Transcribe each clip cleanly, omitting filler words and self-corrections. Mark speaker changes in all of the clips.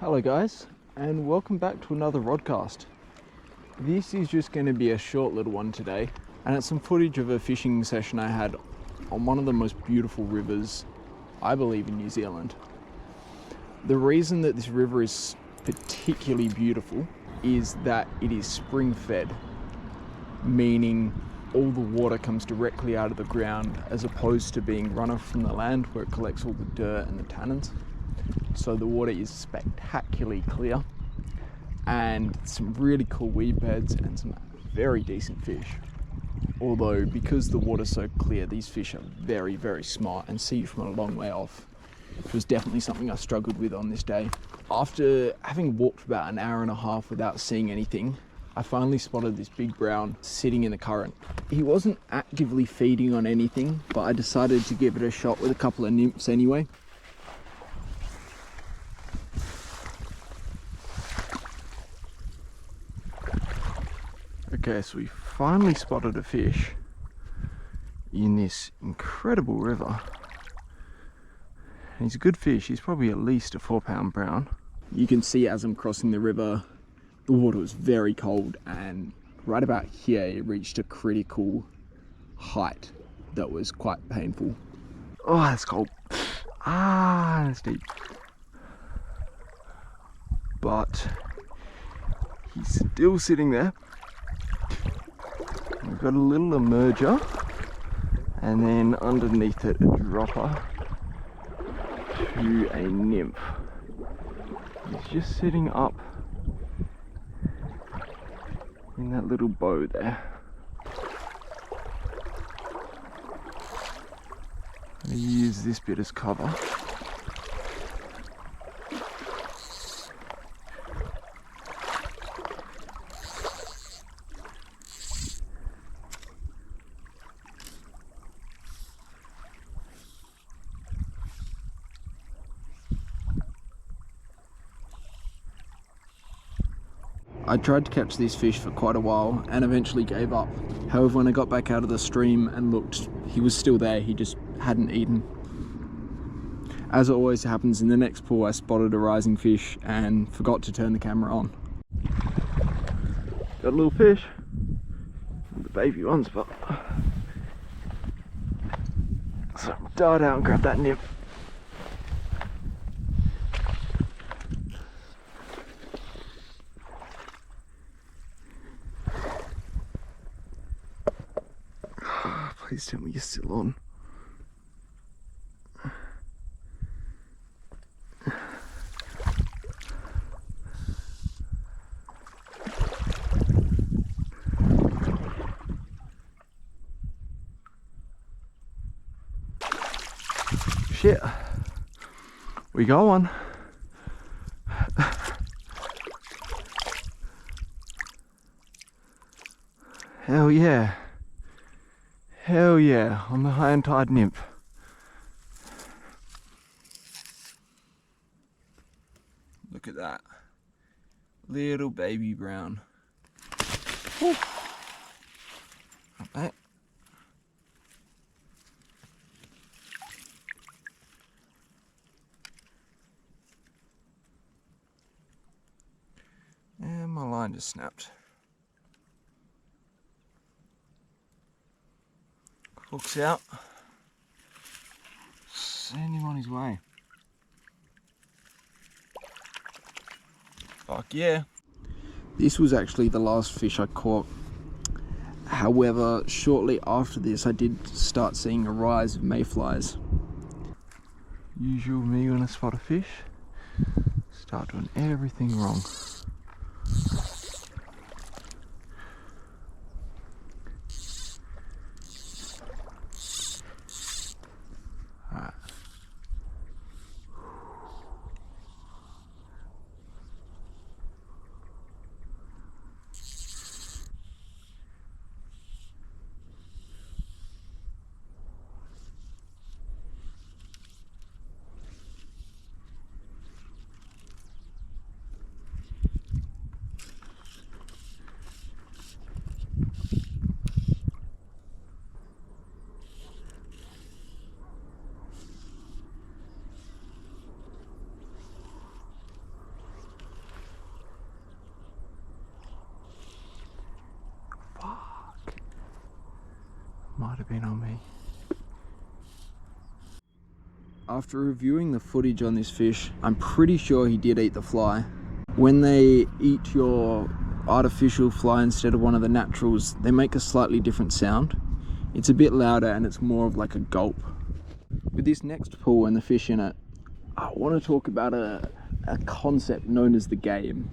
Speaker 1: Hello guys, and welcome back to another rodcast. This is just going to be a short little one today, and it's some footage of a fishing session I had on one of the most beautiful rivers, I believe, in New Zealand. The reason that this river is particularly beautiful is that it is spring fed, meaning all the water comes directly out of the ground as opposed to being run off from the land where it collects all the dirt and the tannins. So the water is spectacularly clear and some really cool weed beds and some very decent fish. Although because the water's so clear, these fish are very, very smart and see you from a long way off, which was definitely something I struggled with on this day. After having walked about an hour and a half without seeing anything, I finally spotted this big brown sitting in the current. He wasn't actively feeding on anything, but I decided to give it a shot with a couple of nymphs anyway. Okay, so we finally spotted a fish in this incredible river. And he's a good fish, he's probably at least a 4-pound brown. You can see as I'm crossing the river, the water was very cold, and right about here it reached a critical height that was quite painful. Oh, that's cold. Ah, that's deep. But he's still sitting there. We've got a little emerger, and then underneath it a dropper to a nymph. He's just sitting up in that little bow there. I'm going to use this bit as cover. I tried to catch these fish for quite a while and eventually gave up. However, when I got back out of the stream and looked, he was still there, he just hadn't eaten. As always happens, in the next pool I spotted a rising fish and forgot to turn the camera on. Got a little fish, the baby ones, but so dart out and grab that nymph. Please tell me you're still on. Shit. We got one. Hell yeah. Hell yeah, on the high and tide nymph. Look at that. Little baby brown. Whew. Right. And my line just snapped. Hook's out. Send him on his way. Fuck yeah. This was actually the last fish I caught. However, shortly after this I did start seeing a rise of mayflies. Usual me when I spot a fish. Start doing everything wrong. Might have been on me. After reviewing the footage on this fish, I'm pretty sure he did eat the fly. When they eat your artificial fly instead of one of the naturals, they make a slightly different sound. It's a bit louder and it's more of like a gulp. With this next pool and the fish in it, I want to talk about a concept known as the game.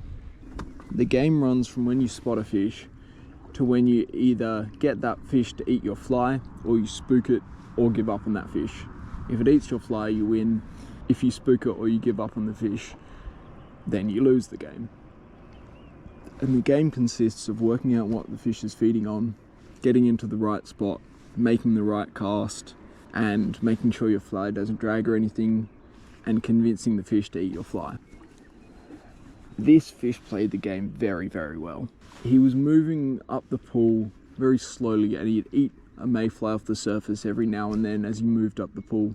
Speaker 1: The game runs from when you spot a fish to when you either get that fish to eat your fly, or you spook it, or give up on that fish. If it eats your fly, you win. If you spook it or you give up on the fish, then you lose the game. And the game consists of working out what the fish is feeding on, getting into the right spot, making the right cast, and making sure your fly doesn't drag or anything, and convincing the fish to eat your fly. This fish played the game very, very well. He was moving up the pool very slowly, and he'd eat a mayfly off the surface every now and then as he moved up the pool.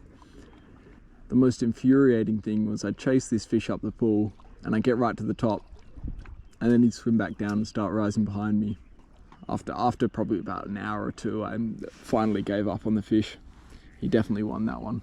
Speaker 1: The most infuriating thing was I'd chase this fish up the pool and I'd get right to the top, and then he'd swim back down and start rising behind me. After probably about an hour or two, I finally gave up on the fish. He definitely won that one.